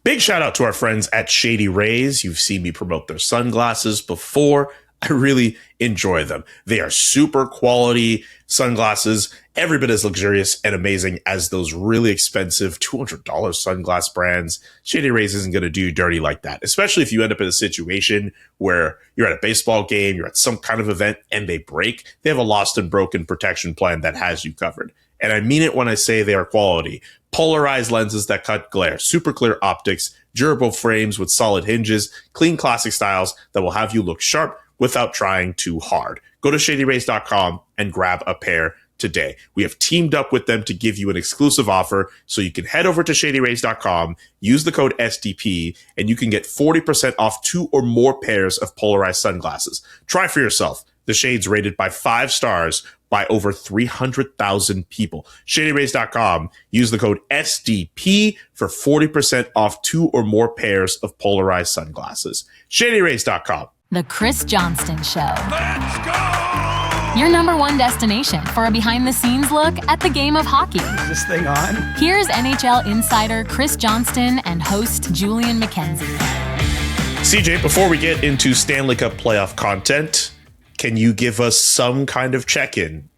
Big shout out to our friends at Shady Rays. You've seen me promote their sunglasses before. I really enjoy them. They are super quality sunglasses, every bit as luxurious and amazing as those really expensive $200 sunglass brands. Shady Rays isn't going to do you dirty like that, especially if you end up in a situation where you're at a baseball game, you're at some kind of event, and they break. They have a lost and broken protection plan that has you covered. And I mean it when I say they are quality. Polarized lenses that cut glare, super clear optics, durable frames with solid hinges, clean classic styles that will have you look sharp without trying too hard. Go to shadyrays.com and grab a pair today. We have teamed up with them to give you an exclusive offer, so you can head over to shadyrays.com, use the code SDP, and you can get 40% off 2 or more pairs of polarized sunglasses. Try for yourself. The shades rated by 5 stars by over 300,000 people. ShadyRays.com. Use the code SDP for 40% off 2 or more pairs of polarized sunglasses. ShadyRays.com. The Chris Johnston Show. Let's go! Your number one destination for a behind-the-scenes look at the game of hockey. Is this thing on? Here's NHL insider Chris Johnston and host Julian McKenzie. CJ, before we get into Stanley Cup playoff content, can you give us some kind of check-in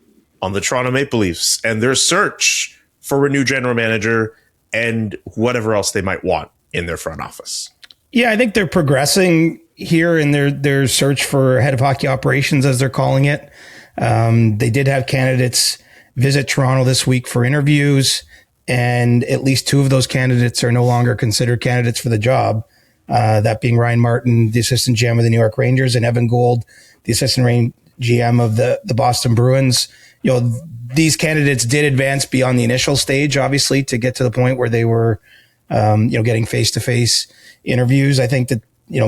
on the Toronto Maple Leafs and their search for a new general manager and whatever else they might want in their front office? Yeah, I think they're progressing here in their search for head of hockey operations, as they're calling it. They did have candidates visit Toronto this week for interviews, and at least 2 of those candidates are no longer considered candidates for the job. That being Ryan Martin, the assistant GM of the New York Rangers, and Evan Gould, the assistant GM of the Boston Bruins. You know, these candidates did advance beyond the initial stage, obviously, to get to the point where they were, getting face-to-face interviews. I think that,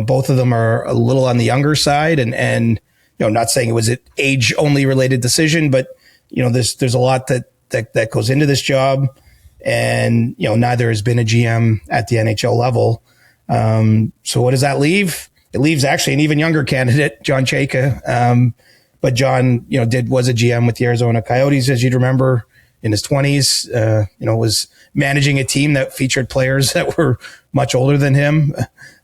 both of them are a little on the younger side, and not saying it was an age-only related decision, but, there's a lot that goes into this job, and, neither has been a GM at the NHL level. So what does that leave? It leaves actually an even younger candidate, John Chayka. But John, was a GM with the Arizona Coyotes, as you'd remember, in his 20s, was managing a team that featured players that were much older than him.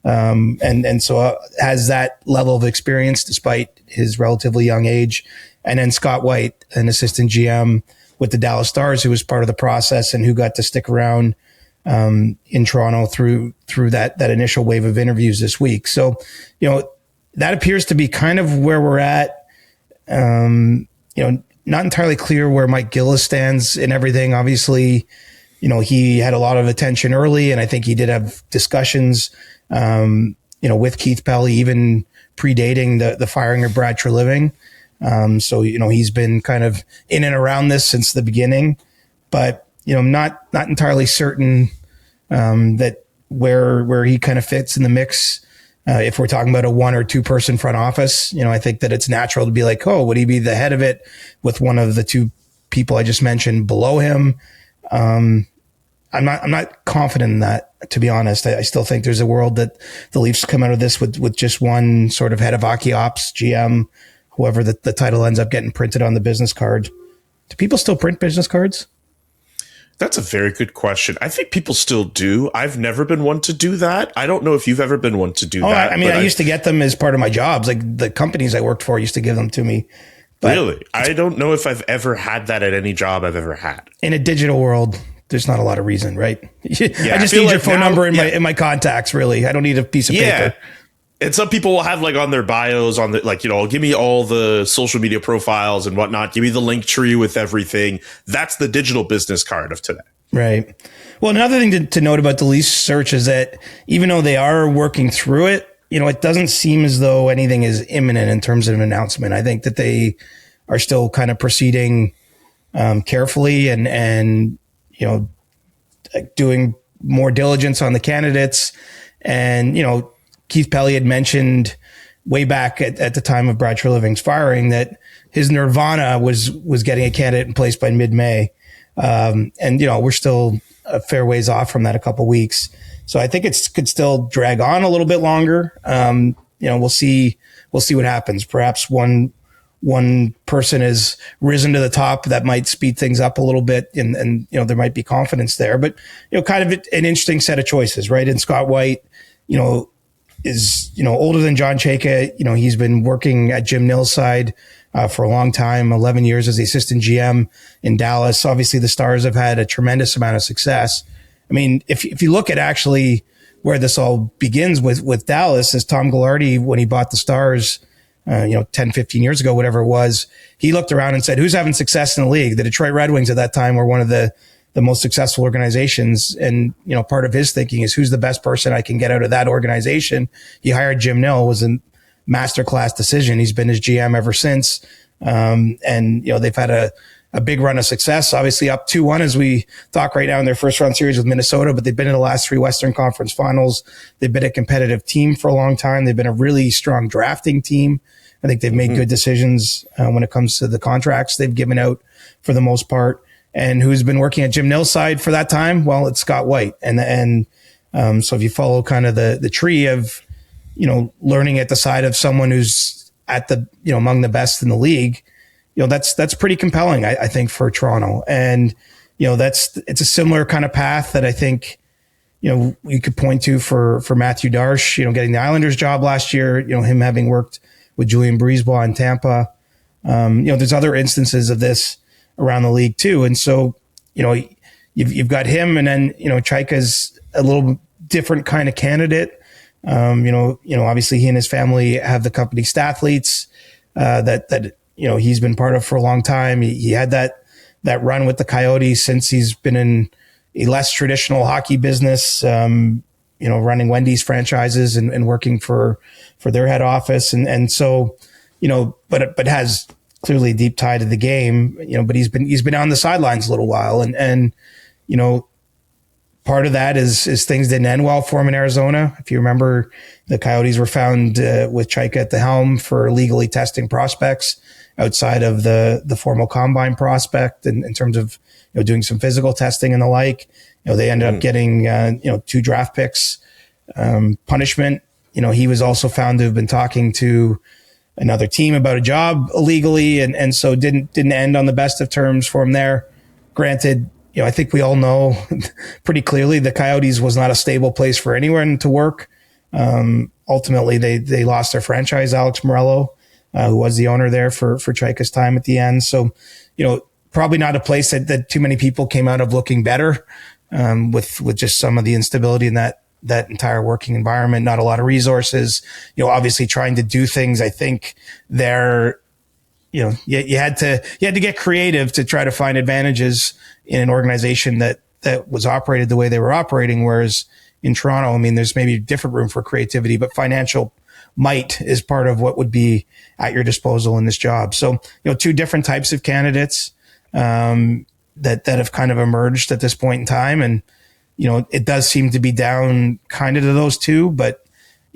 And so has that level of experience despite his relatively young age. And then Scott White, an assistant GM with the Dallas Stars, who was part of the process and who got to stick around in Toronto through that initial wave of interviews this week. So, that appears to be kind of where we're at. Not entirely clear where Mike Gillis stands in everything. Obviously, he had a lot of attention early, and I think he did have discussions, with Keith Pelley, even predating the firing of Brad Treliving. So, he's been kind of in and around this since the beginning, but, not entirely certain, that where he kind of fits in the mix. If we're talking about a 1 or 2 person front office, I think that it's natural to be like, oh, would he be the head of it with one of the 2 people I just mentioned below him? I'm not confident in that, to be honest. I still think there's a world that the Leafs come out of this with just one sort of head of hockey ops, GM, whoever the title ends up getting printed on the business card. Do people still print business cards? That's a very good question. I think people still do. I've never been one to do that. I don't know if you've ever been one to do that. I used to get them as part of my jobs. Like the companies I worked for used to give them to me. But really? I don't know if I've ever had that at any job I've ever had. In a digital world, there's not a lot of reason, right? Yeah, I just need your phone number in my contacts, really. I don't need a piece of paper. And some people will have on their bios give me all the social media profiles and whatnot. Give me the link tree with everything. That's the digital business card of today. Right. Well, another thing to note about the Leafs search is that even though they are working through it, it doesn't seem as though anything is imminent in terms of an announcement. I think that they are still kind of proceeding carefully and doing more diligence on the candidates. And, Keith Pelley had mentioned way back at the time of Brad Treliving's firing that his nirvana was getting a candidate in place by mid-May. We're still a fair ways off from that, a couple of weeks. So I think it could still drag on a little bit longer. We'll see what happens. Perhaps one one person has risen to the top, that might speed things up a little bit, and there might be confidence there. But kind of an interesting set of choices, right? And Scott White, is older than John Chayka. He's been working at Jim Nill's side for a long time, 11 years as the assistant GM in Dallas. Obviously, the Stars have had a tremendous amount of success. I mean, if you look at actually where this all begins with Dallas, is Tom Ghilardi, when he bought the Stars, 10, 15 years ago, whatever it was, he looked around and said, who's having success in the league? The Detroit Red Wings at that time were one of the most successful organizations. And, part of his thinking is, who's the best person I can get out of that organization? He hired Jim Nill. Was a masterclass decision. He's been his GM ever since. And they've had a big run of success, obviously up 2-1 as we talk right now in their first round series with Minnesota, but they've been in the last 3 Western Conference finals. They've been a competitive team for a long time. They've been a really strong drafting team. I think they've made good decisions when it comes to the contracts they've given out for the most part. And who's been working at Jim Nill's side for that time? Well, it's Scott White. And so if you follow kind of the tree of, learning at the side of someone who's at the, among the best in the league, that's pretty compelling, I think, for Toronto. And, it's a similar kind of path that I think, you could point to for Matthew Darche, getting the Islanders job last year, him having worked with Julian Brisebois in Tampa. There's other instances of this around the league too. And so, you've got him, and then, Chayka's a little different kind of candidate. Obviously he and his family have the company Stathletes, that he's been part of for a long time. He had that run with the Coyotes since he's been in a less traditional hockey business, running Wendy's franchises and working for their head office. And so, but has clearly a deep tie to the game, but he's been on the sidelines a little while. And part of that is things didn't end well for him in Arizona. If you remember, the Coyotes were found with Chayka at the helm for illegally testing prospects outside of the formal combine prospect, in terms of, doing some physical testing and the like. They ended up getting, 2 draft picks, punishment. He was also found to have been talking to another team about a job illegally. And so didn't end on the best of terms for him there. Granted, I think we all know pretty clearly the Coyotes was not a stable place for anyone to work. Ultimately they lost their franchise, Alex Morello, who was the owner there for Chayka's time at the end. So, probably not a place that too many people came out of looking better, with just some of the instability in that entire working environment, not a lot of resources, obviously trying to do things. I think there, you had to get creative to try to find advantages in an organization that was operated the way they were operating. Whereas in Toronto, I mean, there's maybe different room for creativity, but financial might is part of what would be at your disposal in this job. So, 2 different types of candidates, that have kind of emerged at this point in time. And, it does seem to be down kind of to those 2, but,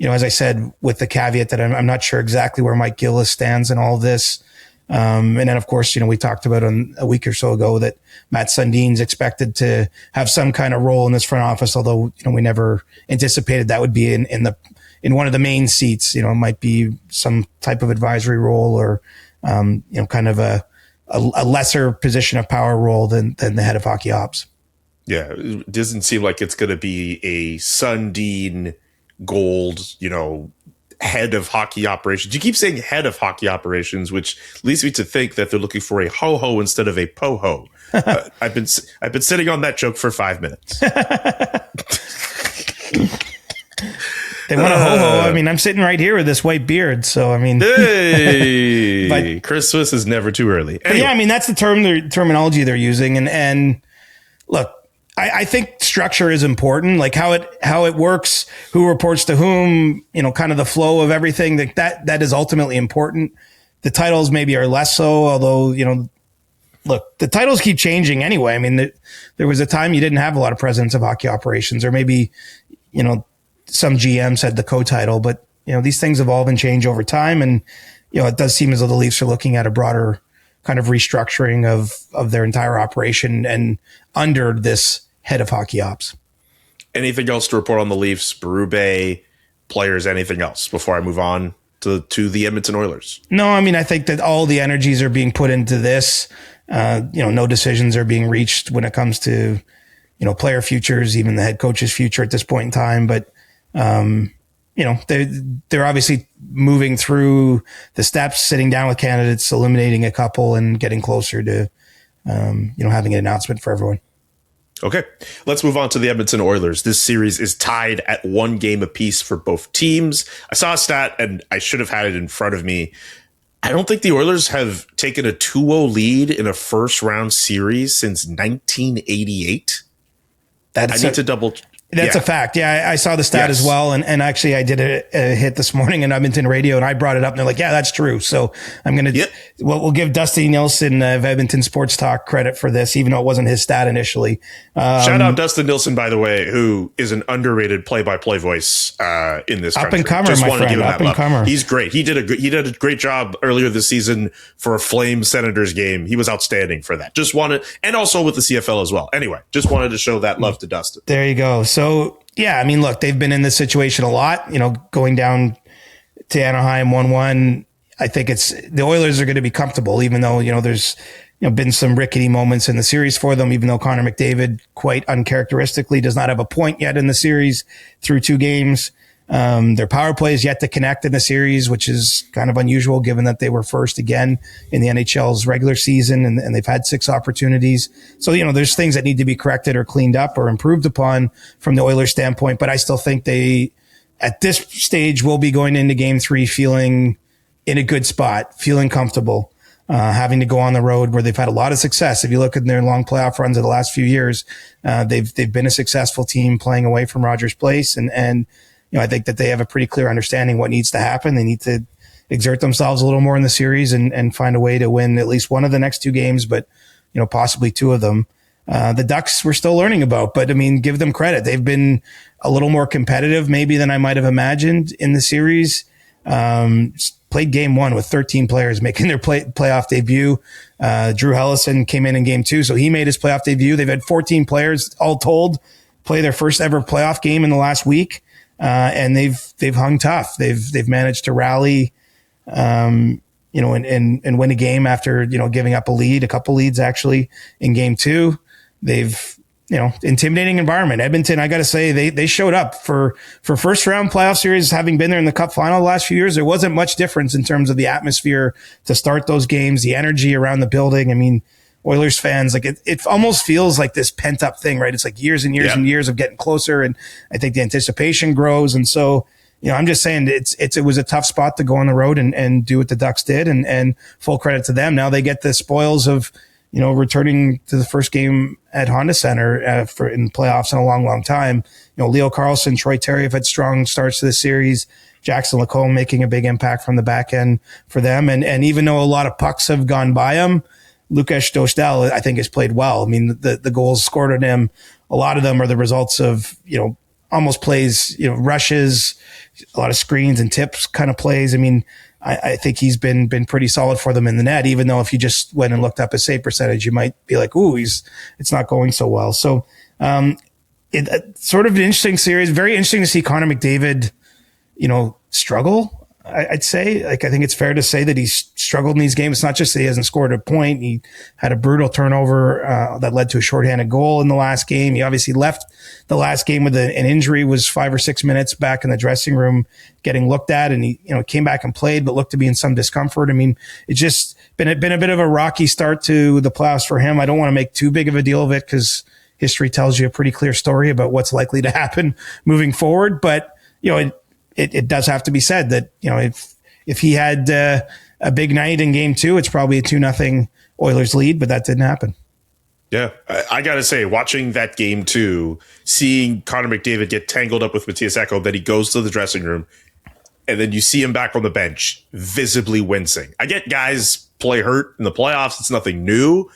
as I said, with the caveat that I'm not sure exactly where Mike Gillis stands in all of this. And then, of course, we talked about a week or so ago that Matt Sundin's expected to have some kind of role in this front office, although, we never anticipated that would be in one of the main seats. It might be some type of advisory role or, kind of a lesser position of power role than the head of hockey ops. Yeah, it doesn't seem like it's going to be a Sundin Gold, head of hockey operations. You keep saying head of hockey operations, which leads me to think that they're looking for a ho-ho instead of a po-ho. I've been sitting on that joke for 5 minutes. They want a ho-ho. I mean, I'm sitting right here with this white beard, so I mean, hey, but Christmas is never too early. Anyway. Yeah, I mean that's the terminology they're using, and look, I think structure is important, like how it works, who reports to whom, kind of the flow of everything. That is ultimately important. The titles maybe are less so, although look, the titles keep changing anyway. I mean, there was a time you didn't have a lot of presidents of hockey operations, or maybe some GMs had the co-title, but these things evolve and change over time. And, it does seem as though the Leafs are looking at a broader kind of restructuring of their entire operation and under this head of hockey ops. Anything else to report on the Leafs, Berube, players, anything else before I move on? to the Edmonton Oilers. No, I mean, I think that all the energies are being put into this. No decisions are being reached when it comes to, player futures, even the head coach's future at this point in time. But, they're obviously moving through the steps, sitting down with candidates, eliminating a couple, and getting closer to, having an announcement for everyone. Okay, let's move on to the Edmonton Oilers. This series is tied at 1 game apiece for both teams. I saw a stat, and I should have had it in front of me. I don't think the Oilers have taken a 2-0 lead in a first-round series since 1988. I need to double. That's a fact. Yeah, I saw the stat as well. And actually, I did a hit this morning in Edmonton radio, and I brought it up, and they're like, yeah, that's true. So I'm going to, we'll give Dusty Nielsen of Edmonton Sports Talk credit for this, even though it wasn't his stat initially. Shout out Dustin Nielsen, by the way, who is an underrated play-by-play voice in this country. Up and comer, my friend. Up and comer. He's great. He did a great job earlier this season for a Flames Senators game. He was outstanding for that. And also with the CFL as well. Anyway, just wanted to show that love to Dustin. There you go. So, yeah, I mean, look, they've been in this situation a lot, going down to Anaheim 1-1. I think the Oilers are going to be comfortable, even though, there's been some rickety moments in the series for them, even though Connor McDavid quite uncharacteristically does not have a point yet in the series through 2 games. Their power play is yet to connect in the series, which is kind of unusual given that they were first again in the NHL's regular season and they've had 6 opportunities. So, there's things that need to be corrected or cleaned up or improved upon from the Oilers standpoint. But I still think they, at this stage, will be going into game 3 feeling in a good spot, feeling comfortable, having to go on the road where they've had a lot of success. If you look at their long playoff runs of the last few years, they've been a successful team playing away from Rogers Place. And I think that they have a pretty clear understanding what needs to happen. They need to exert themselves a little more in the series and find a way to win at least one of the next 2 games, but, possibly 2 of them. The Ducks we're still learning about, but I mean, give them credit. They've been a little more competitive maybe than I might have imagined in the series. Played game 1 with 13 players making their playoff debut. Drew Hellison came in game 2, so he made his playoff debut. They've had 14 players all told play their first ever playoff game in the last week. And they've hung tough. They've managed to rally, and win a game after, giving up a couple leads actually in game 2. They've, intimidating environment. Edmonton, I got to say, they showed up for first round playoff series, having been there in the cup final the last few years. There wasn't much difference in terms of the atmosphere to start those games, the energy around the building. I mean, Oilers fans, like it almost feels like this pent up thing, right? It's like years and years and years of getting closer. And I think the anticipation grows. And so, I'm just saying it was a tough spot to go on the road and do what the Ducks did, and full credit to them. Now they get the spoils of, returning to the first game at Honda Center in playoffs in a long, long time. Leo Carlsson, Troy Terry have had strong starts to the series. Jackson Lacombe making a big impact from the back end for them. And even though a lot of pucks have gone by him, Lukas Dostal, I think, has played well. I mean, the goals scored on him, a lot of them are the results of, almost plays, rushes, a lot of screens and tips kind of plays. I mean, I think he's been pretty solid for them in the net, even though if you just went and looked up his save percentage, you might be like, ooh, it's not going so well. So, sort of an interesting series, very interesting to see Connor McDavid, struggle. I'd say, I think it's fair to say that he's struggled in these games. It's not just that he hasn't scored a point. He had a brutal turnover that led to a shorthanded goal in the last game. He obviously left the last game with an injury, was 5 or 6 minutes back in the dressing room getting looked at, and he came back and played, but looked to be in some discomfort. I mean, it's just been a bit of a rocky start to the playoffs for him. I don't want to make too big of a deal of it because history tells you a pretty clear story about what's likely to happen moving forward. But, it does have to be said that, if he had a big night in game 2, it's probably a 2-0 Oilers lead, but that didn't happen. Yeah, I got to say, watching that game 2, seeing Connor McDavid get tangled up with Matthias Ekholm, then he goes to the dressing room, and then you see him back on the bench, visibly wincing. I get guys play hurt in the playoffs. It's nothing new,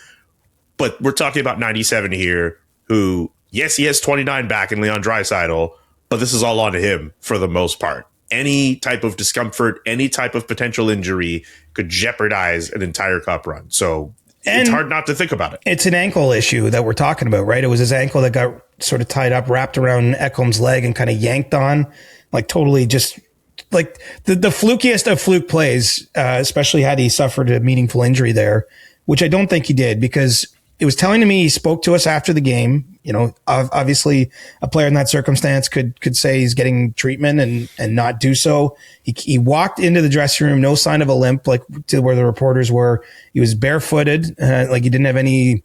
but we're talking about 97 here, who, yes, he has 29 back in Leon Draisaitl, but this is all on him for the most part. Any type of discomfort, any type of potential injury could jeopardize an entire cup run. So it's hard not to think about it. It's an ankle issue that we're talking about, right? It was his ankle that got sort of tied up, wrapped around Ekholm's leg and kind of yanked on, like totally just like the flukiest of fluke plays, especially had he suffered a meaningful injury there, which I don't think he did, because it was telling to me he spoke to us after the game. You know, obviously a player in that circumstance could say he's getting treatment and not do so. He walked into the dressing room, no sign of a limp, like to where the reporters were. He was barefooted, like he didn't have any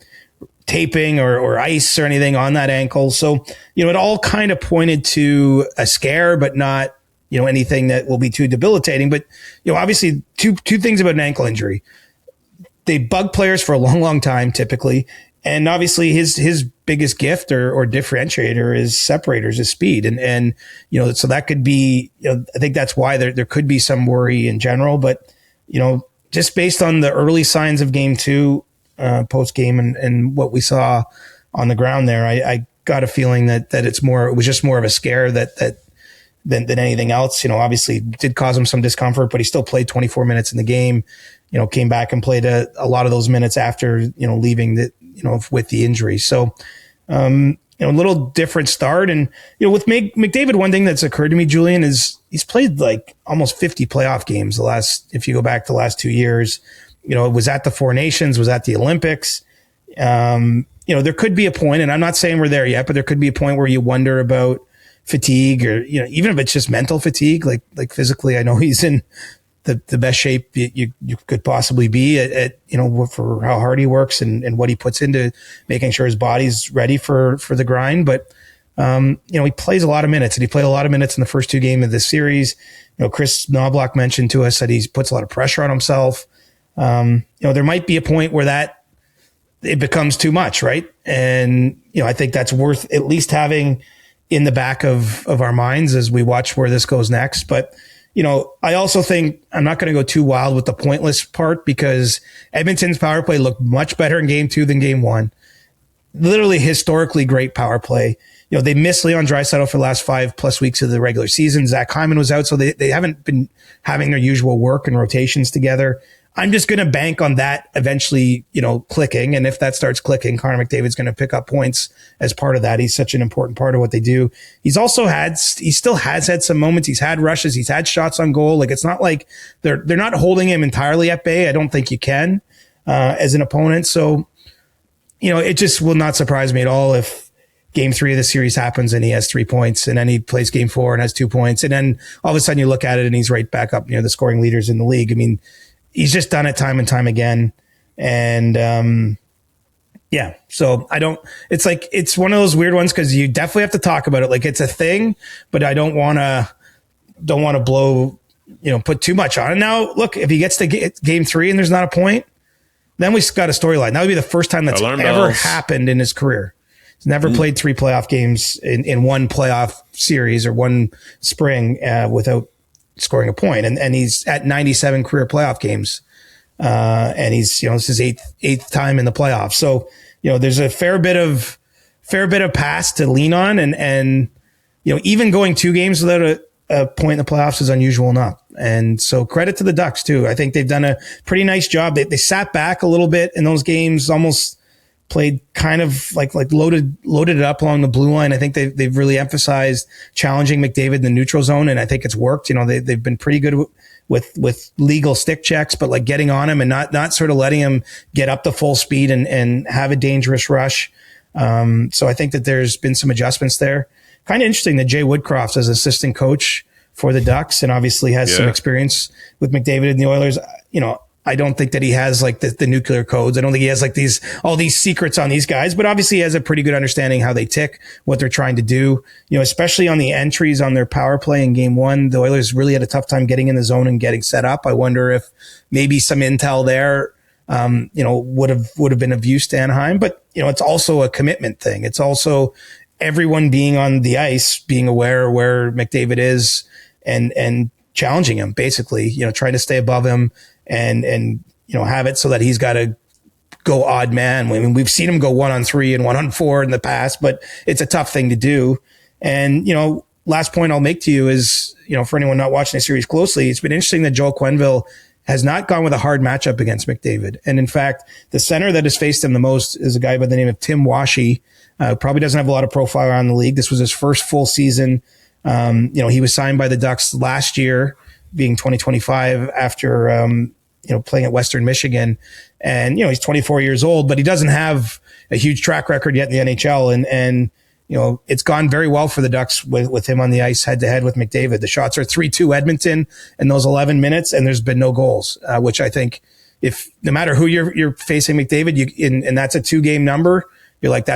taping or ice or anything on that ankle. So, you know, it all kind of pointed to a scare, but not, you know, anything that will be too debilitating. But, you know, obviously two things about an ankle injury. They bug players for a long, long time, typically. And obviously his biggest gift or differentiator is separators, is speed. And, you know, so that could be, you know, I think that's why there could be some worry in general. But, you know, just based on the early signs of game 2, post game and what we saw on the ground there, I got a feeling that it was just more of a scare than anything else. You know, obviously it did cause him some discomfort, but he still played 24 minutes in the game, you know, came back and played a lot of those minutes after, you know, leaving with the injury. So, you know, a little different start. And, you know, with McDavid, one thing that's occurred to me, Julian, is he's played like almost 50 playoff games if you go back the last 2 years. You know, it was at the Four Nations, was at the Olympics. You know, there could be a point, and I'm not saying we're there yet, but there could be a point where you wonder about fatigue, or, you know, even if it's just mental fatigue, like physically, I know he's in the best shape you could possibly be at, you know, for how hard he works and what he puts into making sure his body's ready for the grind. But, you know, he plays a lot of minutes, and he played a lot of minutes in the first 2 games of this series. You know, Chris Knobloch mentioned to us that he puts a lot of pressure on himself. You know, there might be a point where it becomes too much, right? And, you know, I think that's worth at least having in the back of our minds as we watch where this goes next. But, you know, I also think I'm not going to go too wild with the pointless part, because Edmonton's power play looked much better in game 2 than game 1. Literally historically great power play. You know, they missed Leon Draisaitl for the last 5+ weeks of the regular season. Zach Hyman was out, so they haven't been having their usual work and rotations together. I'm just going to bank on that eventually, you know, clicking. And if that starts clicking, Connor McDavid's going to pick up points as part of that. He's such an important part of what they do. He still has had some moments. He's had rushes. He's had shots on goal. Like, it's not like they're not holding him entirely at bay. I don't think you can, as an opponent. So, you know, it just will not surprise me at all if game 3 of the series happens and he has 3 points, and then he plays game 4 and has 2 points. And then all of a sudden you look at it and he's right back up near the scoring leaders in the league. I mean, he's just done it time and time again. And, yeah, so it's like, it's one of those weird ones, because you definitely have to talk about it. Like, it's a thing, but I don't want to blow, you know, put too much on it. Now, look, if he gets to game 3 and there's not a point, then we've got a storyline. That would be the first time that's ever happened in his career. He's never played 3 playoff games in one playoff series or one spring, without scoring a point. And he's at 97 career playoff games. And he's, you know, this is eighth time in the playoffs. So, you know, there's a fair bit of pass to lean on. And, you know, even going 2 games without a point in the playoffs is unusual enough. And so credit to the Ducks too. I think they've done a pretty nice job. They sat back a little bit in those games, almost played kind of like loaded it up along the blue line. I think they've really emphasized challenging McDavid in the neutral zone, and I think it's worked. You know, they've been pretty good with legal stick checks, but like getting on him and not sort of letting him get up to full speed and have a dangerous rush. So I think that there's been some adjustments there. Kind of interesting that Jay Woodcroft's as assistant coach for the Ducks, and obviously has some experience with McDavid and the Oilers. You know, I don't think that he has like the nuclear codes. I don't think he has like all these secrets on these guys, but obviously he has a pretty good understanding how they tick, what they're trying to do. You know, especially on the entries on their power play in game 1, the Oilers really had a tough time getting in the zone and getting set up. I wonder if maybe some intel there, you know, would have been of use to Anaheim, but you know, it's also a commitment thing. It's also everyone being on the ice, being aware where McDavid is and challenging him, basically, you know, trying to stay above him and, you know, have it so that he's got to go odd man. I mean, we've seen him go 1-on-3 and 1-on-4 in the past, but it's a tough thing to do. And, you know, last point I'll make to you is, you know, for anyone not watching the series closely, it's been interesting that Joel Quenneville has not gone with a hard matchup against McDavid. And in fact, the center that has faced him the most is a guy by the name of Tim Washy. Probably doesn't have a lot of profile around the league. This was his first full season He was signed by the Ducks last year, being 2025, after playing at Western Michigan, and he's 24 years old, but he doesn't have a huge track record yet in the NHL, and it's gone very well for the Ducks with him on the ice head to head with McDavid. The shots are 3-2 Edmonton in those 11 minutes, and there's been no goals, which I think, if no matter who you're facing McDavid, and that's a 2-game number, you're like,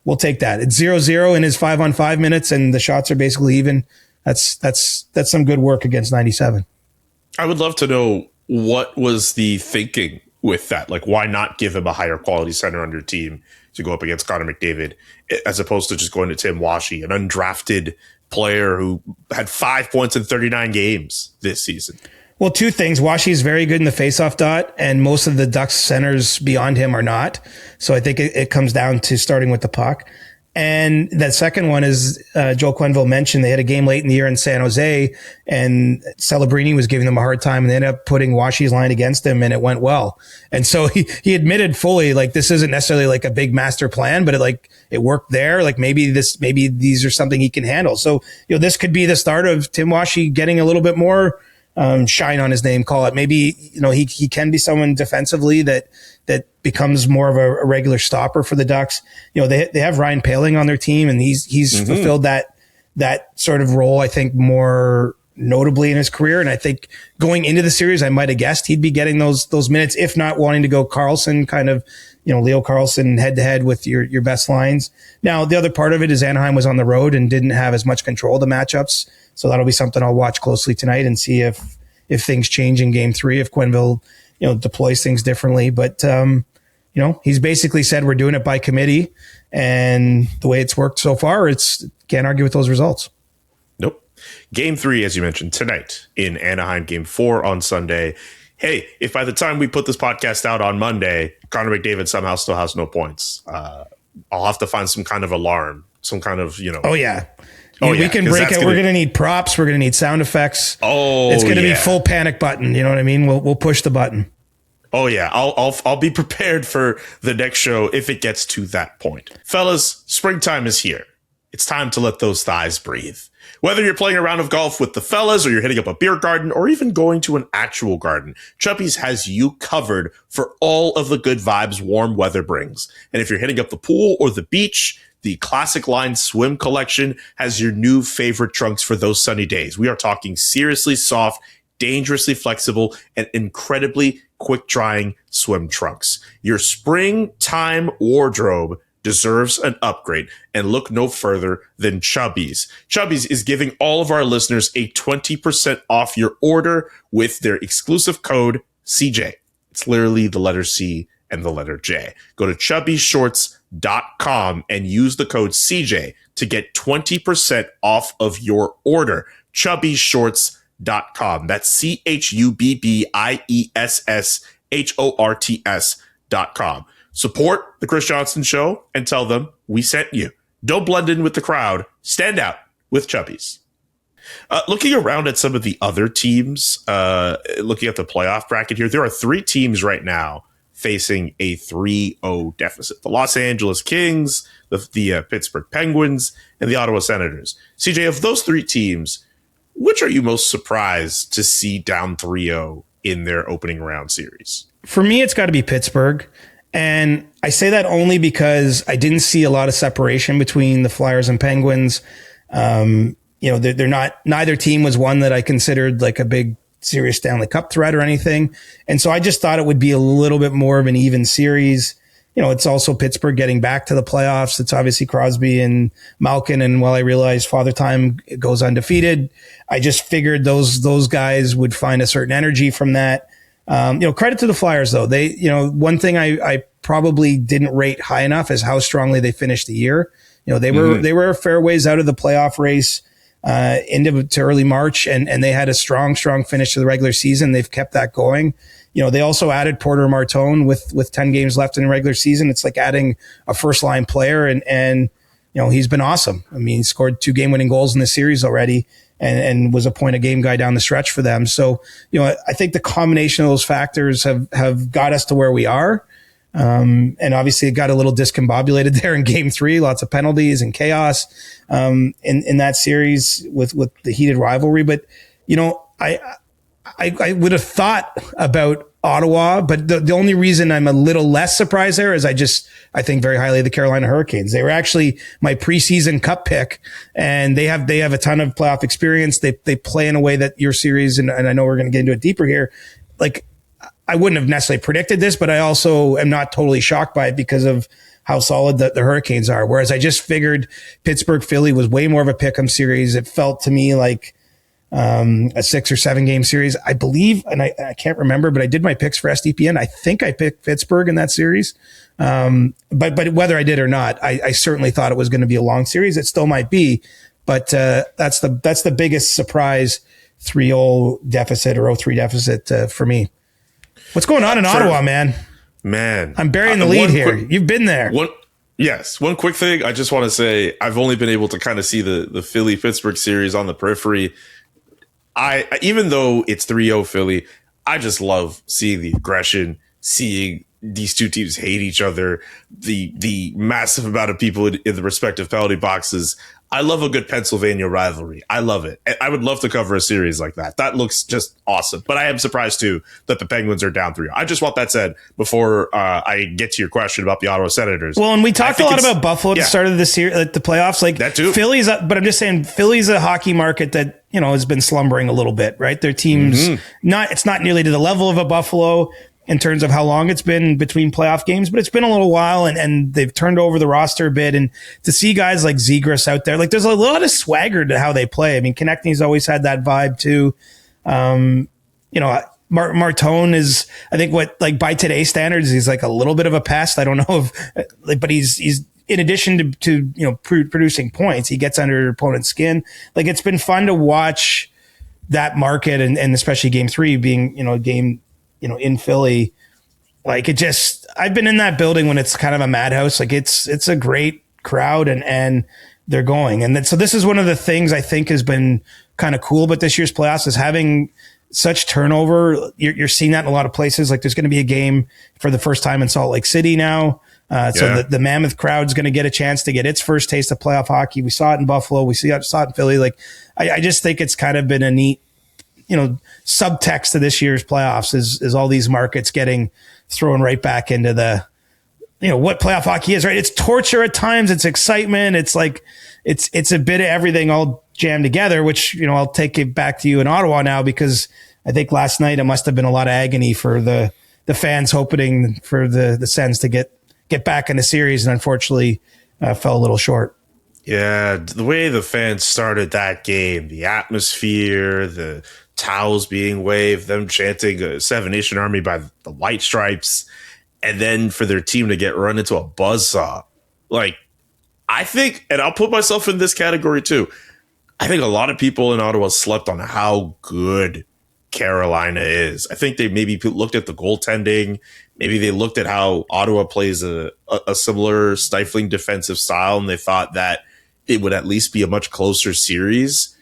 we'll take that. It's 0-0 in his 5-on-5 minutes, and the shots are basically even. That's some good work against 97. I would love to know what was the thinking with that. Like, why not give him a higher quality center on your team to go up against Connor McDavid, as opposed to just going to Tim Washy, an undrafted player who had 5 points in 39 games this season? Well, two things. Washy is very good in the faceoff dot, and most of the Ducks centers beyond him are not. So I think it comes down to starting with the puck. And that second one is, Joel Quenneville mentioned they had a game late in the year in San Jose, and Celebrini was giving them a hard time, and they ended up putting Washy's line against him, and it went well. And so he admitted fully, like, this isn't necessarily like a big master plan, but it worked there. Like, maybe these are something he can handle. So, this could be the start of Tim Washy getting a little bit more shine on his name, call it. Maybe, he can be someone defensively that becomes more of a regular stopper for the Ducks. They have Ryan Poehling on their team, and he's fulfilled that sort of role, I think, more notably in his career. And I think going into the series, I might have guessed he'd be getting those minutes, if not wanting to go Carlson, kind of, Leo Carlson head to head with your best lines. Now, the other part of it is Anaheim was on the road and didn't have as much control of the matchups. So that'll be something I'll watch closely tonight and see if things change in game 3, if Quenneville, deploys things differently. But, he's basically said we're doing it by committee, and the way it's worked so far, can't argue with those results. Nope. Game 3, as you mentioned, tonight in Anaheim, game 4 on Sunday. Hey, if by the time we put this podcast out on Monday, Connor McDavid somehow still has no points, I'll have to find some kind of alarm, some kind of, Oh, yeah. We can break it. We're going to need props. We're going to need sound effects. Oh, it's going to be full panic button. You know what I mean? We'll push the button. Oh yeah, I'll be prepared for the next show if it gets to that point. Fellas, springtime is here. It's time to let those thighs breathe. Whether you're playing a round of golf with the fellas, or you're hitting up a beer garden, or even going to an actual garden, Chubby's has you covered for all of the good vibes warm weather brings. And if you're hitting up the pool or the beach, the Classic Line Swim Collection has your new favorite trunks for those sunny days. We are talking seriously soft, dangerously flexible, and incredibly quick drying swim trunks. Your springtime wardrobe deserves an upgrade, and look no further than Chubby's. Chubby's is giving all of our listeners a 20% off your order with their exclusive code CJ. It's literally the letter C and the letter J. Go to chubbysshorts.com and use the code CJ to get 20% off of your order. chubbysshorts.com. That's chubbysshorts.com. Support the Chris Johnston Show and tell them we sent you. Don't blend in with the crowd. Stand out with Chubby's. Looking around at some of the other teams, looking at the playoff bracket here, there are 3 teams right now facing a 3-0 deficit. The Los Angeles Kings, the Pittsburgh Penguins, and the Ottawa Senators. CJ, of those 3 teams, which are you most surprised to see down 3-0 in their opening round series? For me, it's got to be Pittsburgh. And I say that only because I didn't see a lot of separation between the Flyers and Penguins. They're not, neither team was one that I considered like a big serious Stanley Cup threat or anything. And so I just thought it would be a little bit more of an even series. It's also Pittsburgh getting back to the playoffs. It's obviously Crosby and Malkin. And while I realized Father Time goes undefeated, I just figured those guys would find a certain energy from that. Credit to the Flyers though. They, one thing I probably didn't rate high enough is how strongly they finished the year. They were a fair ways out of the playoff race, into early March, and they had a strong finish to the regular season. They've kept that going. They also added Porter Martone with 10 games left in the regular season. It's like adding a first line player, and he's been awesome. I mean, he scored 2 game-winning goals in the series already, and was a point a game guy down the stretch for them. So, I think the combination of those factors have got us to where we are. And obviously it got a little discombobulated there in game 3, lots of penalties and chaos, in that series with the heated rivalry. But, I would have thought about Ottawa, but the only reason I'm a little less surprised there is I think very highly of the Carolina Hurricanes. They were actually my preseason cup pick, and they have a ton of playoff experience. They play in a way that your series, and I know we're going to get into it deeper here. Like, I wouldn't have necessarily predicted this, but I also am not totally shocked by it because of how solid the Hurricanes are. Whereas I just figured Pittsburgh Philly was way more of a pick'em series. It felt to me like a 6 or 7 game series, I believe, and I can't remember, but I did my picks for SDPN. I think I picked Pittsburgh in that series. But whether I did or not, I certainly thought it was going to be a long series. It still might be, but that's the biggest surprise 3-0 deficit or 0-3 deficit for me. What's going on in Ottawa, man? Man, I'm burying the lead here. You've been there. One quick thing. I just want to say I've only been able to kind of see the Philly Pittsburgh series on the periphery. Even though it's 3-0 Philly, I just love seeing the aggression, seeing these two teams hate each other, the massive amount of people in the respective penalty boxes. I love a good Pennsylvania rivalry. I love it. I would love to cover a series like that. That looks just awesome. But I am surprised, too, that the Penguins are down 3-0. I just want that said before I get to your question about the Ottawa Senators. Well, and we talked a lot about Buffalo at the start of the series, like the playoffs. Like that too. Philly's, but I'm just saying Philly's a hockey market that, has been slumbering a little bit, right? Their team's it's not nearly to the level of a Buffalo in terms of how long it's been between playoff games, but it's been a little while, and they've turned over the roster a bit. And to see guys like Zegras out there, like there's a lot of swagger to how they play. I mean, Konechny's always had that vibe too. Martone is, I think, by today's standards, he's like a little bit of a pest. I don't know but he's in addition to producing points, he gets under opponent's skin. Like, it's been fun to watch that market, and especially game 3 being, a game, in Philly. Like, I've been in that building when it's kind of a madhouse. Like, it's a great crowd, and they're going. And so this is one of the things I think has been kind of cool about this year's playoffs, is having such turnover. You're seeing that in a lot of places. Like, there's going to be a game for the first time in Salt Lake City now. So the Mammoth crowd's going to get a chance to get its first taste of playoff hockey. We saw it in Buffalo. We saw it in Philly. Like, I just think it's kind of been a neat, subtext to this year's playoffs is all these markets getting thrown right back into the, what playoff hockey is, right? It's torture at times. It's excitement. It's like, it's a bit of everything all jammed together, which, I'll take it back to you in Ottawa now, because I think last night it must have been a lot of agony for the fans hoping for the Sens to get back in the series, and unfortunately fell a little short. Yeah, the way the fans started that game, the atmosphere, the towels being waved, them chanting a Seven Nation Army by the White Stripes, and then for their team to get run into a buzzsaw. Like, I think, and I'll put myself in this category too, I think a lot of people in Ottawa slept on how good Carolina is. I think they maybe looked at the goaltending. Maybe they looked at how Ottawa plays a similar stifling defensive style, and they thought that it would at least be a much closer series.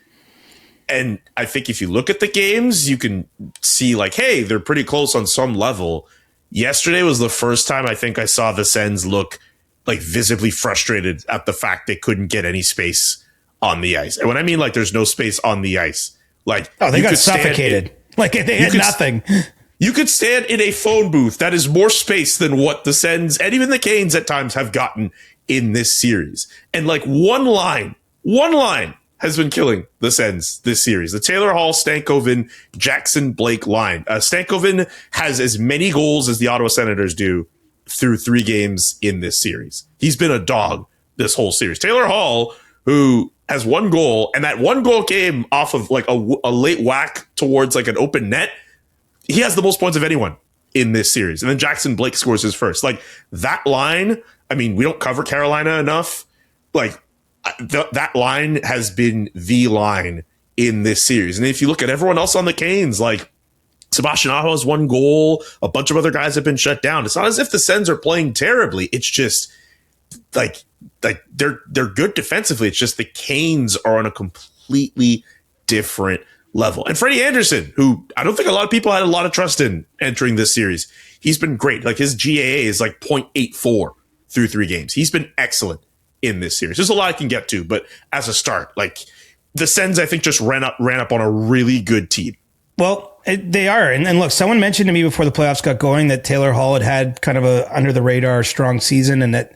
And I think if you look at the games, you can see like, hey, they're pretty close on some level. Yesterday was the first time I think I saw the Sens look like visibly frustrated at the fact they couldn't get any space on the ice. And when I mean like there's no space on the ice, like, they got suffocated. Like, they had nothing. You could stand in a phone booth that is more space than what the Sens and even the Canes at times have gotten in this series. And like one line has been killing the Sens this series. The Taylor Hall, Stankoven, Jackson, Blake line. Stankoven has as many goals as the Ottawa Senators do through 3 games in this series. He's been a dog this whole series. Taylor Hall, who has 1 goal, and that 1 goal came off of like a late whack towards like an open net. He has the most points of anyone in this series. And then Jackson Blake scores his first. Like, that line, I mean, we don't cover Carolina enough. Like, that line has been the line in this series. And if you look at everyone else on the Canes, like Sebastian Aho has 1 goal. A bunch of other guys have been shut down. It's not as if the Sens are playing terribly. It's just like they're good defensively. It's just the Canes are on a completely different level. And Freddie Anderson, who I don't think a lot of people had a lot of trust in entering this series, he's been great. Like his GAA is like 0.84 through 3 games. He's been excellent in this series. There's a lot I can get to, but as a start, like the Sens, I think just ran up on a really good team. Well, they are. And look, someone mentioned to me before the playoffs got going that Taylor Hall had kind of a under the radar strong season, and that,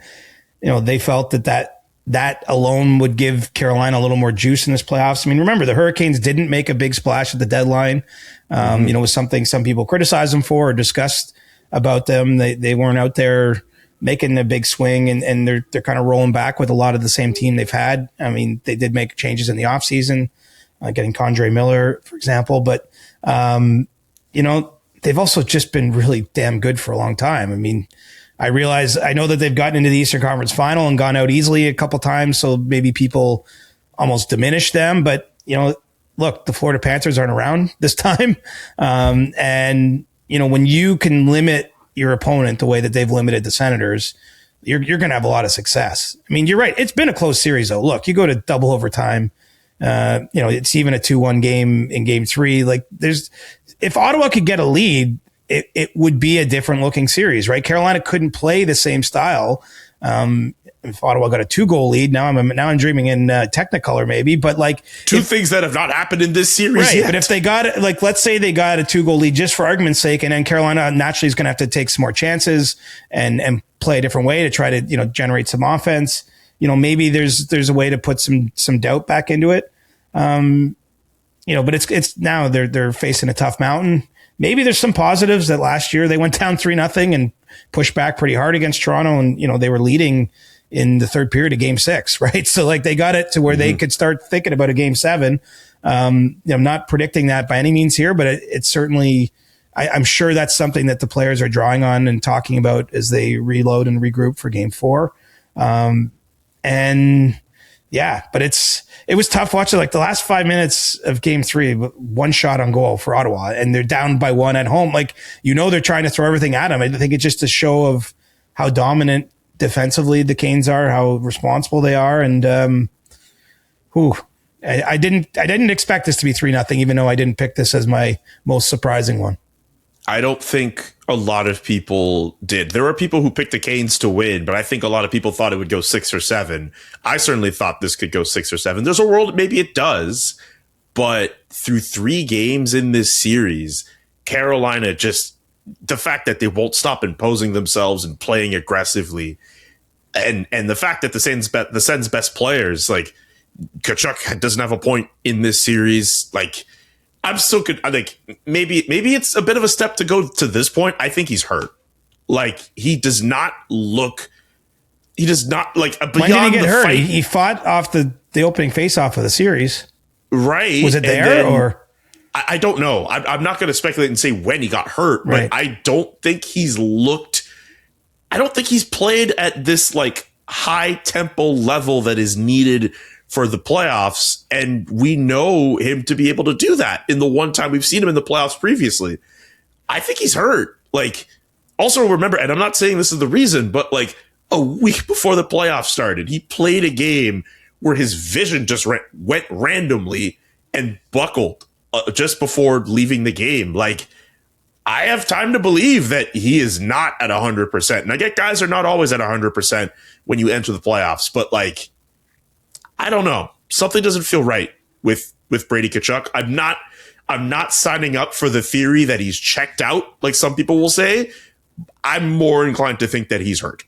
they felt that alone would give Carolina a little more juice in this playoffs. I mean, remember, the Hurricanes didn't make a big splash at the deadline. It was something some people criticized them for or discussed about them. They weren't out there making a big swing, and they're kind of rolling back with a lot of the same team they've had. I mean, they did make changes in the offseason, getting Condre Miller, for example. But, they've also just been really damn good for a long time. I mean, I know that they've gotten into the Eastern Conference Final and gone out easily a couple times, so maybe people almost diminish them. But, look, the Florida Panthers aren't around this time. And, when you can limit your opponent the way that they've limited the Senators, you're going to have a lot of success. I mean, you're right. It's been a close series, though. Look, you go to double overtime. It's even a 2-1 game in game 3. Like, if Ottawa could get a lead, it would be a different looking series, right? Carolina couldn't play the same style. If Ottawa got a 2-goal lead, now I'm dreaming in Technicolor maybe, but like two things that have not happened in this series right, yet. But if they got let's say they got a 2-goal lead just for argument's sake, and then Carolina naturally is going to have to take some more chances and play a different way to try to generate some offense. Maybe there's a way to put some doubt back into it. But it's now they're facing a tough mountain. Maybe there's some positives that last year they went down 3-0 and pushed back pretty hard against Toronto, and they were leading in the third period of game 6, right? So like they got it to where they could start thinking about a game 7. I'm not predicting that by any means here, but it's certainly, I'm sure that's something that the players are drawing on and talking about as they reload and regroup for game 4. But it was tough watching like the last 5 minutes of game 3, one shot on goal for Ottawa, and they're down by 1 at home. Like, they're trying to throw everything at them. I think it's just a show of how dominant defensively the Canes are, how responsible they are. And, I didn't expect this to be 3-0, even though I didn't pick this as my most surprising one. I don't think a lot of people did. There were people who picked the Canes to win, but I think a lot of people thought it would go 6 or 7. I certainly thought this could go 6 or 7. There's a world maybe it does, but through 3 games in this series, Carolina just, the fact that they won't stop imposing themselves and playing aggressively, and the fact that the Sens' best players, like Tkachuk, doesn't have a point in this series, like, I'm still good. I think maybe it's a bit of a step to go to this point. I think he's hurt. Like, he does not like beyond when did he get hurt? Fight. He fought off the opening face-off of the series. Right. Was it there or? I don't know. I'm not going to speculate and say when he got hurt, right. But I don't think he's played at this like high tempo level that is needed for the playoffs, and we know him to be able to do that in the one time we've seen him in the playoffs previously. I think he's hurt. Like, also remember, and I'm not saying this is the reason, but like a week before the playoffs started, he played a game where his vision just went randomly and buckled just before leaving the game. Like, I have time to believe that he is not at 100%. And I get guys are not always at 100% when you enter the playoffs, but like, I don't know. Something doesn't feel right with Brady Tkachuk. I'm not signing up for the theory that he's checked out, like some people will say. I'm more inclined to think that he's hurt.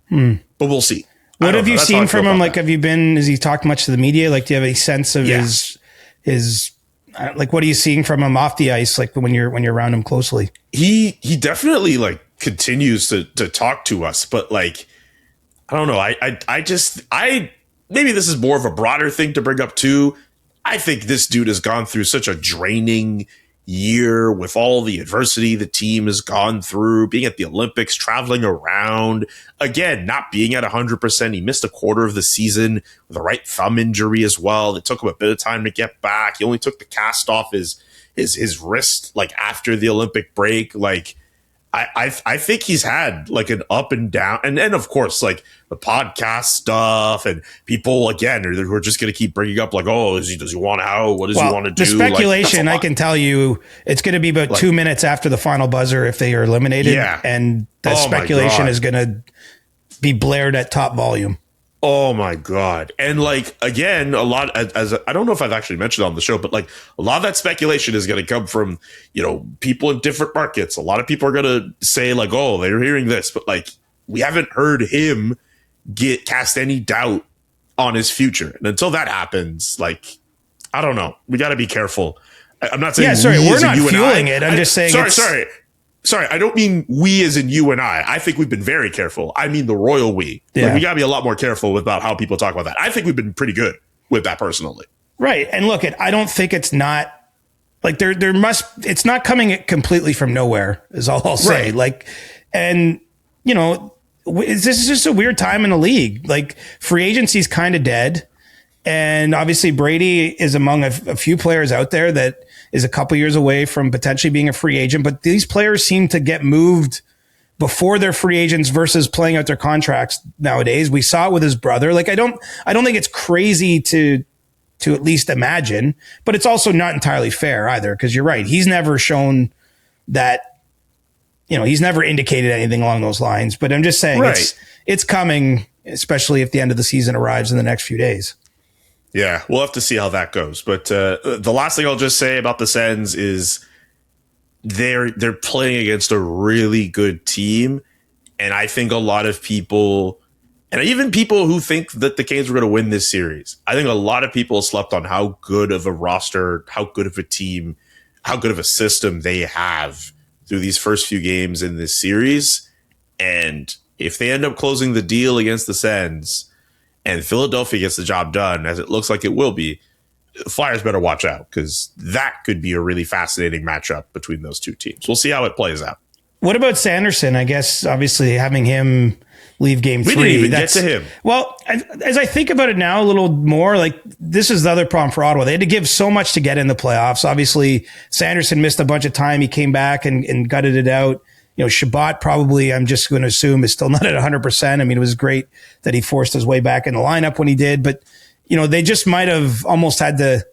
But we'll see. What have you seen from him? Like, has he talked much to the media? Like, do you have a sense of his like, what are you seeing from him off the ice? Like, when you're around him closely? He definitely like continues to talk to us, but like, I don't know. I maybe this is more of a broader thing to bring up too. I think this dude has gone through such a draining year with all the adversity the team has gone through, being at the Olympics, traveling around, again, not being at 100%. He missed a quarter of the season with a right thumb injury as well. It took him a bit of time to get back. He only took the cast off his wrist like after the Olympic break. Like, I think he's had like an up and down, and of course like the podcast stuff and people again who are just going to keep bringing up like, oh, does he want out? What does he want to do? The speculation, like, I can tell you, it's going to be about 2 minutes after the final buzzer if they are eliminated, and the speculation is going to be blared at top volume. Oh my God. And like, again, a lot as I don't know if I've actually mentioned on the show, but like a lot of that speculation is going to come from, people in different markets. A lot of people are going to say like, oh, they're hearing this, but like, we haven't heard him cast any doubt on his future. And until that happens, like, I don't know. We got to be careful. I'm not saying we're not fueling it. I'm just saying. Sorry, I don't mean we as in you and I. I think we've been very careful. I mean the royal we. Yeah. Like, we got to be a lot more careful about how people talk about that. I think we've been pretty good with that personally. Right. And look, I don't think it's not like it's not coming completely from nowhere is all I'll say. Right. Like, and this is just a weird time in the league. Like, free agency is kind of dead. And obviously Brady is among a few players out there that is a couple years away from potentially being a free agent. But these players seem to get moved before they're free agents versus playing out their contracts nowadays. We saw it with his brother. Like, I don't think it's crazy to at least imagine, but it's also not entirely fair either. Cause you're right. He's never shown that, he's never indicated anything along those lines, but I'm just saying it's coming, especially if the end of the season arrives in the next few days. Yeah, we'll have to see how that goes. But the last thing I'll just say about the Sens is they're playing against a really good team. And I think a lot of people, and even people who think that the Canes were going to win this series, I think a lot of people slept on how good of a roster, how good of a team, how good of a system they have through these first few games in this series. And if they end up closing the deal against the Sens, and Philadelphia gets the job done, as it looks like it will be, Flyers better watch out, because that could be a really fascinating matchup between those two teams. We'll see how it plays out. What about Sanderson? I guess, obviously, having him leave game 3. We didn't even get to him. Well, as I think about it now a little more, like, this is the other problem for Ottawa. They had to give so much to get in the playoffs. Obviously, Sanderson missed a bunch of time. He came back and gutted it out. Shabbat probably, I'm just going to assume, is still not at 100%. I mean, it was great that he forced his way back in the lineup when he did, but, they just might have almost had to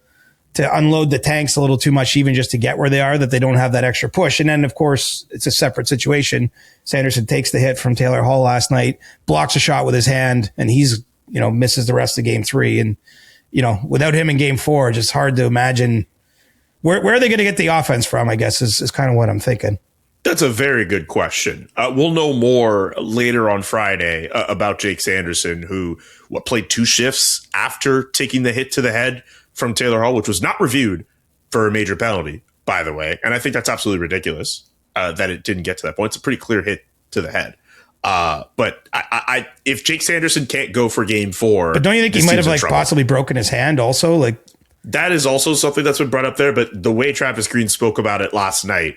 unload the tanks a little too much, even just to get where they are, that they don't have that extra push. And then, of course, it's a separate situation. Sanderson takes the hit from Taylor Hall last night, blocks a shot with his hand, and he's, misses the rest of game 3. And, without him in game 4, just hard to imagine where are they going to get the offense from, I guess, is kind of what I'm thinking. That's a very good question. We'll know more later on Friday about Jake Sanderson, who played 2 shifts after taking the hit to the head from Taylor Hall, which was not reviewed for a major penalty, by the way. And I think that's absolutely ridiculous that it didn't get to that point. It's a pretty clear hit to the head. But if Jake Sanderson can't go for game 4, but don't you think he might have possibly broken his hand also? Like, that is also something that's been brought up there. But the way Travis Green spoke about it last night,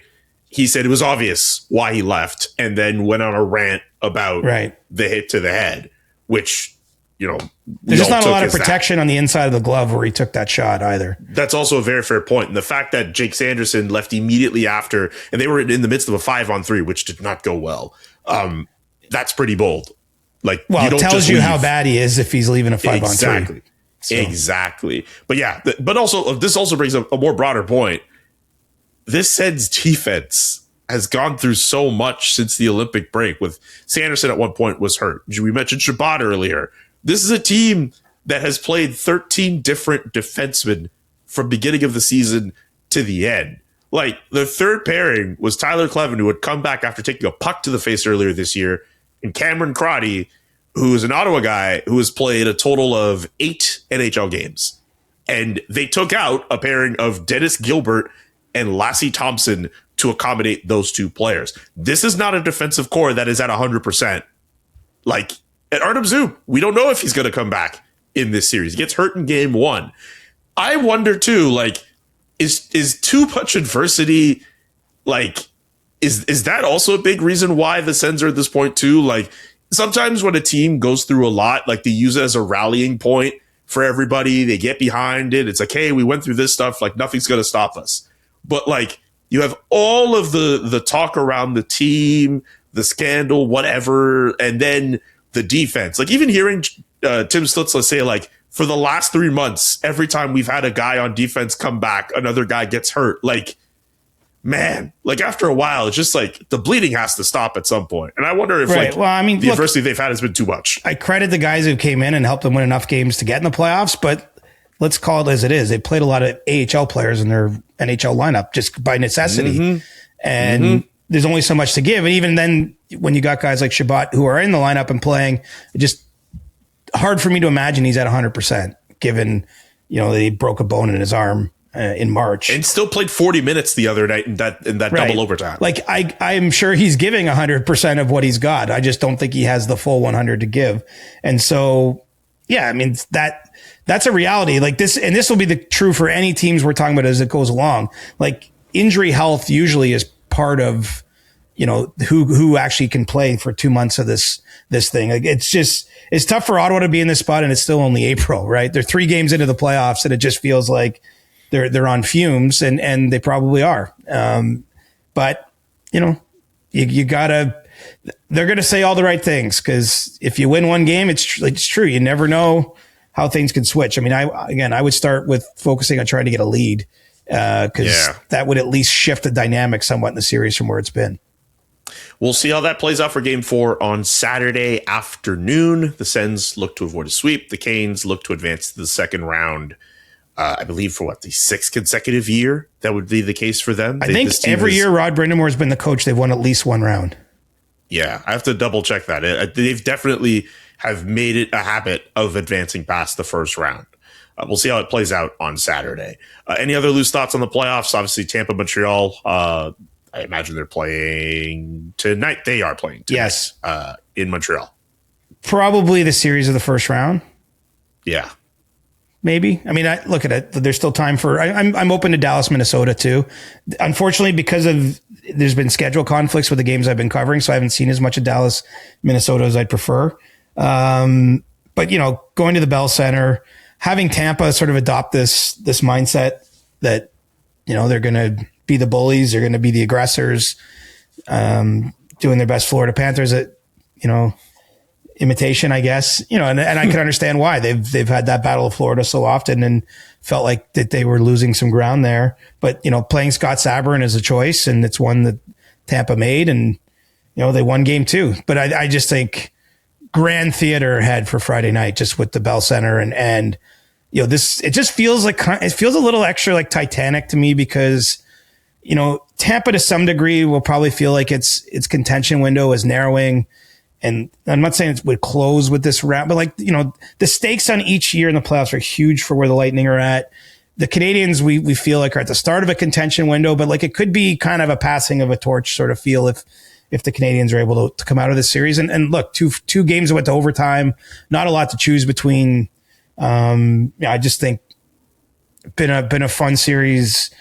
he said it was obvious why he left, and then went on a rant about the hit to the head, which, there's just not a lot of protection on the inside of the glove where he took that shot either. That's also a very fair point. And the fact that Jake Sanderson left immediately after, and they were in the midst of a 5-on-3, which did not go well. That's pretty bold. Like, well, it tells you how bad he is if he's leaving a 5-on-3. Exactly. So. Exactly. But yeah, but also this also brings up a more broader point. This Sens defense has gone through so much since the Olympic break. With Sanderson at one point was hurt. We mentioned Shabbat earlier. This is a team that has played 13 different defensemen from beginning of the season to the end. Like, the third pairing was Tyler Clevin, who had come back after taking a puck to the face earlier this year, and Cameron Crotty, who is an Ottawa guy who has played a total of 8 NHL games. And they took out a pairing of Dennis Gilbert and Lassie Thompson to accommodate those 2 players. This is not a defensive core that is at 100%. Like, at Artem Zub, we don't know if he's going to come back in this series. He gets hurt in game 1. I wonder too, like, is too much adversity, like, is that also a big reason why the Sens are at this point too? Like, sometimes when a team goes through a lot, like, they use it as a rallying point for everybody. They get behind it. It's like, hey, we went through this stuff. Like, nothing's going to stop us. But, like, you have all of the talk around the team, the scandal, whatever, and then the defense. Like, even hearing Tim Stützle say, like, for the last 3 months, every time we've had a guy on defense come back, another guy gets hurt. Like, man, like, after a while, it's just like the bleeding has to stop at some point. And I wonder if the adversity they've had has been too much. I credit the guys who came in and helped them win enough games to get in the playoffs, but let's call it as it is. They played a lot of AHL players in their NHL lineup just by necessity. And there's only so much to give. And even then, when you got guys like Shabbat who are in the lineup and playing, just hard for me to imagine he's at 100%, given, that he broke a bone in his arm in March. And still played 40 minutes the other night in that double overtime. Like, I'm sure he's giving 100% of what he's got. I just don't think he has the full 100 to give. And so, yeah, I mean, that's a reality. Like, this will be true for any teams we're talking about as it goes along. Like, injury health usually is part of, who actually can play for 2 months of this thing. Like, it's tough for Ottawa to be in this spot, and it's still only April, right? They're 3 games into the playoffs, and it just feels like they're on fumes, and they probably are. But you gotta, they're going to say all the right things, because if you win one game, it's true. You never know how things can switch. I mean, I would start with focusing on trying to get a lead, because that would at least shift the dynamic somewhat in the series from where it's been. We'll see how that plays out for Game 4 on Saturday afternoon. The Sens look to avoid a sweep. The Canes look to advance to the second round, I believe, for the 6th consecutive year. That would be the case for them. I think every year Rod Brindamore has been the coach, they've won at least one round. Yeah, I have to double check that. They've definitely have made it a habit of advancing past the first round. We'll see how it plays out on Saturday. Any other loose thoughts on the playoffs? Obviously, Tampa, Montreal. I imagine they're playing tonight. They are playing tonight, yes, in Montreal. Probably the series of the first round. Yeah, maybe. I mean, I look at it. There's still time for. I'm open to Dallas, Minnesota too. Unfortunately, because of there's been schedule conflicts with the games I've been covering, so I haven't seen as much of Dallas, Minnesota as I'd prefer. But going to the Bell Center, having Tampa sort of adopt this mindset that they're going to be the bullies, they're going to be the aggressors, doing their best Florida Panthers at imitation, I guess. And I can understand why they've had that Battle of Florida so often and felt like that they were losing some ground there. But playing Scott Sabourin is a choice, and it's one that Tampa made, and they won Game 2. But I just think grand theater ahead for Friday night, just with the Bell Center and this. It just feels like it feels a little extra like Titanic to me, because Tampa to some degree will probably feel like its contention window is narrowing. And I'm not saying it would close with this round, but the stakes on each year in the playoffs are huge for where the Lightning are at. The Canadians, we feel like are at the start of a contention window, but it could be kind of a passing of a torch sort of feel if the Canadians are able to come out of this series. And look, two games that went to overtime, not a lot to choose between. I just think been a fun series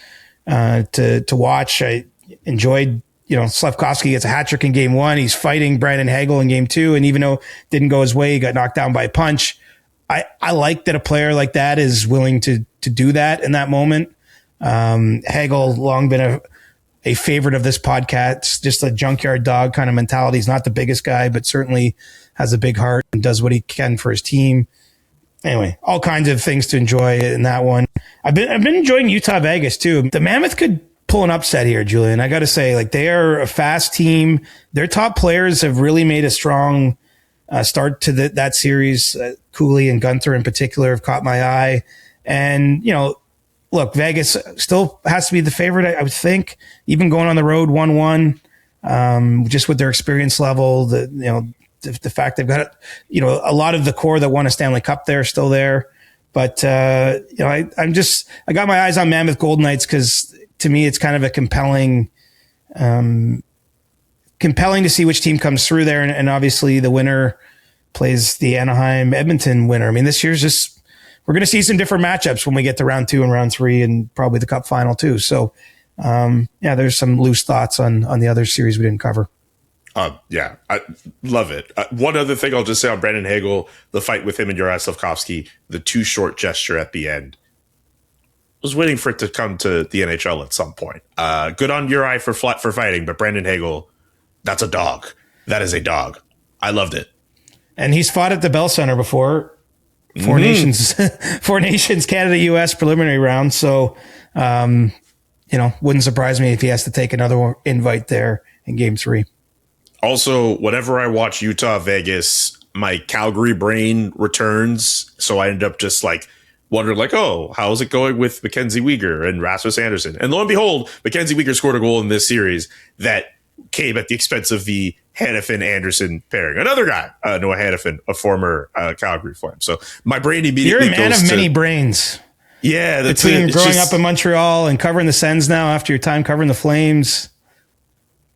to watch. I enjoyed, Slafkovsky gets a hat trick in Game 1. He's fighting Brandon Hagel in Game 2. And even though it didn't go his way, he got knocked down by a punch. I like that a player like that is willing to do that in that moment. Hagel, long been a favorite of this podcast, just a junkyard dog kind of mentality. He's not the biggest guy, but certainly has a big heart and does what he can for his team. Anyway, all kinds of things to enjoy in that one. I've been enjoying Utah Vegas too. The Mammoth could pull an upset here, Julian. I got to say, they are a fast team. Their top players have really made a strong start to that series. Cooley and Gunther in particular have caught my eye. And, look, Vegas still has to be the favorite, I would think, even going on the road 1-1, just with their experience level, the fact they've got, a lot of the core that won a Stanley Cup there still there. But, I got my eyes on Mammoth Golden Knights because to me, it's kind of a compelling to see which team comes through there. And obviously the winner plays the Anaheim Edmonton winner. I mean, this year's we're going to see some different matchups when we get to round 2 and round 3 and probably the Cup final too. So, there's some loose thoughts on the other series we didn't cover. Yeah, I love it. One other thing I'll just say on Brandon Hagel, the fight with him and Juraj Slafkovsky, the too short gesture at the end. was waiting for it to come to the NHL at some point. Good on Uri for fighting, but Brandon Hagel, that's a dog. That is a dog. I loved it. And he's fought at the Bell Center before. Four Nations, Canada, U.S. preliminary round. So, wouldn't surprise me if he has to take another invite there in Game 3. Also, whenever I watch Utah, Vegas, my Calgary brain returns. So I end up just like wondering, like, oh, how's it going with McKenzie Weegar and Rasmus Anderson? And lo and behold, McKenzie Weegar scored a goal in this series that came at the expense of the Hannafin-Anderson pairing. Another guy, Noah Hannafin, a former Calgary Flame. So my brain immediately You're a man goes of to, many brains. Yeah. That's Between it. growing up in Montreal and covering the Sens now after your time covering the Flames.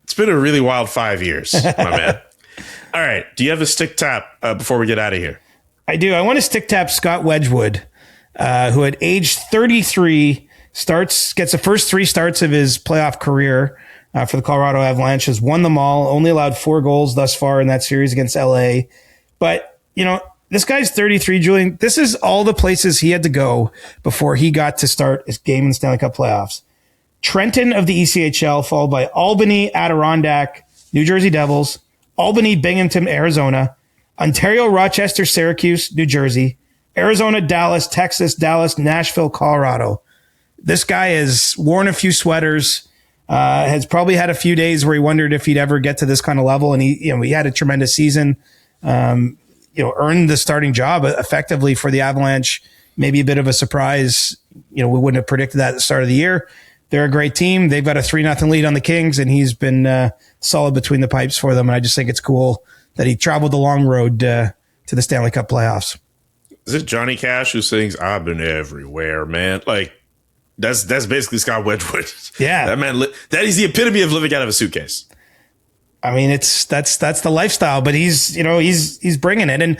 It's been a really wild 5 years, my man. All right. Do you have a stick tap before we get out of here? I do. I want to stick tap Scott Wedgwood, who at age 33 gets the first 3 starts of his playoff career for the Colorado Avalanche, has won them all, only allowed 4 goals thus far in that series against LA. But, this guy's 33, Julian. This is all the places he had to go before he got to start his game in the Stanley Cup playoffs. Trenton of the ECHL, followed by Albany, Adirondack, New Jersey Devils, Albany, Binghamton, Arizona, Ontario, Rochester, Syracuse, New Jersey, Arizona, Dallas, Texas, Dallas, Nashville, Colorado. This guy has worn a few sweaters, has probably had a few days where he wondered if he'd ever get to this kind of level. And he had a tremendous season, earned the starting job effectively for the Avalanche. Maybe a bit of a surprise. We wouldn't have predicted that at the start of the year. They're a great team. They've got a 3-0 lead on the Kings, and he's been solid between the pipes for them. And I just think it's cool that he traveled the long road to the Stanley Cup playoffs. Is it Johnny Cash who sings, "I've been everywhere, man"? Like, that's basically Scott Wedgwood. Yeah. That man, that is the epitome of living out of a suitcase. I mean, that's the lifestyle, but he's bringing it. And,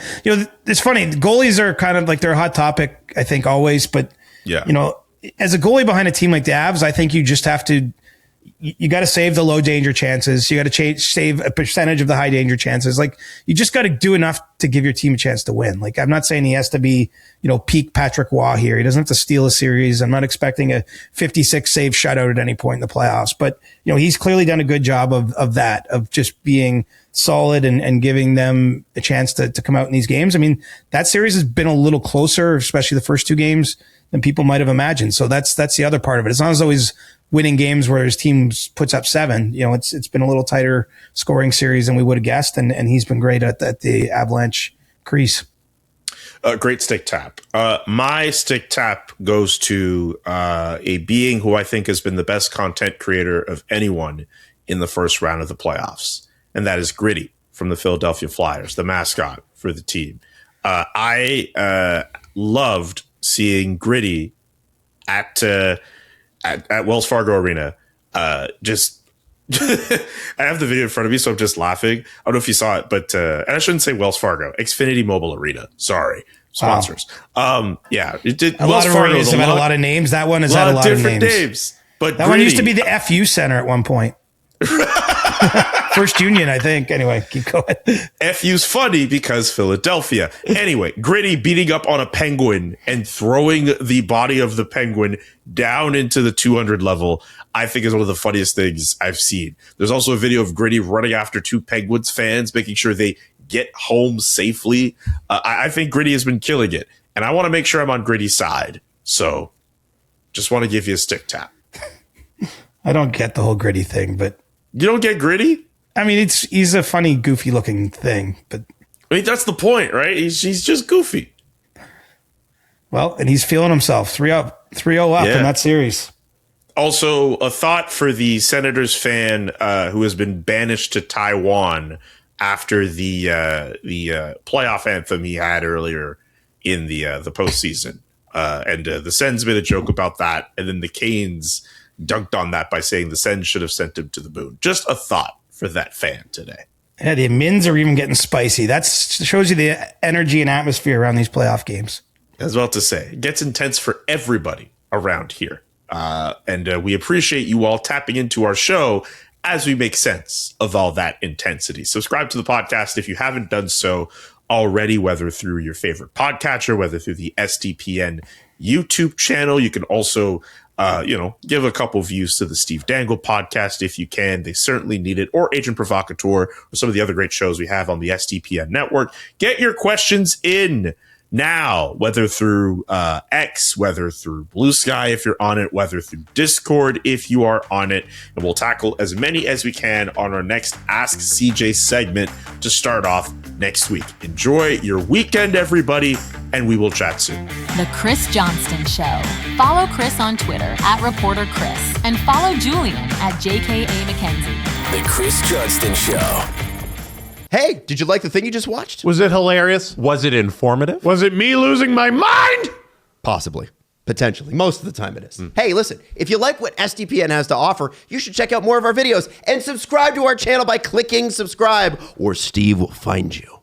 it's funny. Goalies are kind of like, they're a hot topic, I think, always. But, yeah, as a goalie behind a team like the Avs, I think you just have to, you got to save the low danger chances. You got to save a percentage of the high danger chances. Like, you just got to do enough to give your team a chance to win. Like, I'm not saying he has to be, peak Patrick Waugh here. He doesn't have to steal a series. I'm not expecting a 56 save shutout at any point in the playoffs, but he's clearly done a good job of that, of just being solid and giving them a chance to come out in these games. I mean, that series has been a little closer, especially the first 2 games, than people might have imagined. So that's the other part of it. It's not as though he's winning games where his team puts up 7. It's been a little tighter scoring series than we would have guessed, and he's been great at the Avalanche crease. Great stick tap. My stick tap goes to a being who I think has been the best content creator of anyone in the first round of the playoffs, and that is Gritty from the Philadelphia Flyers, the mascot for the team. I loved seeing Gritty at Wells Fargo Arena. Just I have the video in front of me, so I'm just laughing. I don't know if you saw it, but and I shouldn't say Wells Fargo, Xfinity Mobile Arena. Sorry, sponsors. Wow. Yeah, it did. A lot of arenas have had a lot of names. That one has had a lot of different names. names. But that one used to be the FU Center at one point. First Union, I think. Anyway, keep going. FU's funny because Philadelphia. Anyway, Gritty beating up on a penguin and throwing the body of the penguin down into the 200 level, I think is one of the funniest things I've seen. There's also a video of Gritty running after 2 Penguins fans, making sure they get home safely. I think Gritty has been killing it, and I want to make sure I'm on Gritty's side. So just want to give you a stick tap. I don't get the whole Gritty thing, but... You don't get Gritty? I mean, he's a funny, goofy looking thing, but I mean, that's the point, right? He's just goofy. Well, and he's feeling himself 3-0 up in that series. Also, a thought for the Senators fan who has been banished to Taiwan after the playoff anthem he had earlier in the postseason, and the Sens made a joke about that, and then the Canes dunked on that by saying the Sens should have sent him to the moon. Just a thought for that fan today. Yeah, the Mins are even getting spicy. That shows you the energy and atmosphere around these playoff games. As well to say, it gets intense for everybody around here. And we appreciate you all tapping into our show as we make sense of all that intensity. Subscribe to the podcast if you haven't done so already, whether through your favorite podcatcher, whether through the SDPN YouTube channel. You can also give a couple views to the Steve Dangle podcast if you can. They certainly need it. Or Agent Provocateur, or some of the other great shows we have on the SDPN network. Get your questions in now, whether through X, whether through Blue Sky if you're on it, whether through Discord if you are on it. And we'll tackle as many as we can on our next Ask CJ segment to start off next week. Enjoy your weekend, everybody, and we will chat soon. The Chris Johnston Show. Follow Chris on Twitter @ReporterChris and follow Julian @JKA McKenzie. The Chris Johnston Show. Hey, did you like the thing you just watched? Was it hilarious? Was it informative? Was it me losing my mind? Possibly. Potentially. Most of the time it is. Hey, listen, if you like what SDPN has to offer, you should check out more of our videos and subscribe to our channel by clicking subscribe, or Steve will find you.